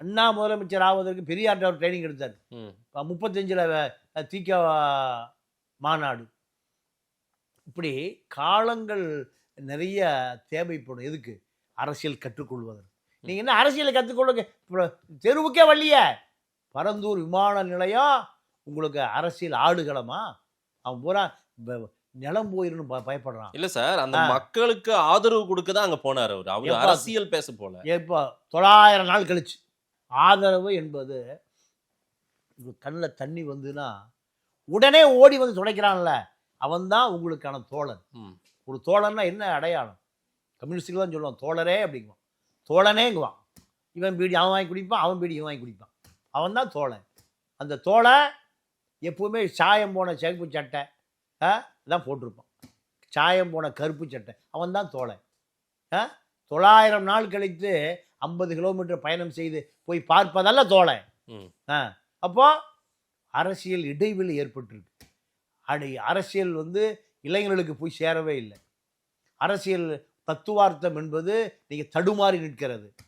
அண்ணா முதலமைச்சர் ஆவதற்கு பெரியார்ட்ட அவர் ட்ரைனிங் எடுத்தார். 35ல் தீக்க மாநாடு. இப்படி காலங்கள் நிறைய தேவைப்படும். எதுக்கு? அரசியல் கற்றுக்கொள்வதற்கு. நீங்க என்ன அரசியலை கற்றுக்கொள்ளுங்க, தெருவுக்கே வரலையே. பரந்தூர் விமான நிலையம் உங்களுக்கு அரசியல் ஆடுகளமா? அவன் பூரா நிலம் போயிருன்னு பயப்படுறான். இல்ல சார், அந்த மக்களுக்கு ஆதரவு கொடுக்க தான் அங்க போனார் அவரு. அவரு அரசியல் பேச போல. எப்போ 900 நாள் கழிச்சு ஆதரவு என்பது கண்ணில் தண்ணி வந்துன்னா உடனே ஓடி வந்து துடைக்கிறான்ல, அவன் தான் உங்களுக்கான தோழன். ஒரு தோழன்னா என்ன அடையாளம்? கம்யூனிஸ்டுக்கு தான் சொல்லுவான் தோழரே அப்படிங்குவான். தோழனேங்குவான். இவன் பீடி அவன் வாங்கி குடிப்பான், அவன் பீடி இவன் வாங்கி குடிப்பான். அவன் தான் தோழன். அந்த தோழன் எப்பவுமே சாயம் போன சிவப்பு சட்டை தான் போட்டிருப்பான். சாயம் போன கருப்பு சட்டை, அவன் தான் தோழன். 900 நாள் கழித்து 50 கிலோமீட்டர் பயணம் செய்து போய் பார்ப்பதல்ல தோழன். அப்போ அரசியல் இடைவெளி ஏற்பட்டிருக்கு. அரசியல் இளைஞர்களுக்கு போய் சேரவே இல்லை. அரசியல் தத்துவார்த்தம் என்பது நீங்க தடுமாறி நிற்கிறது.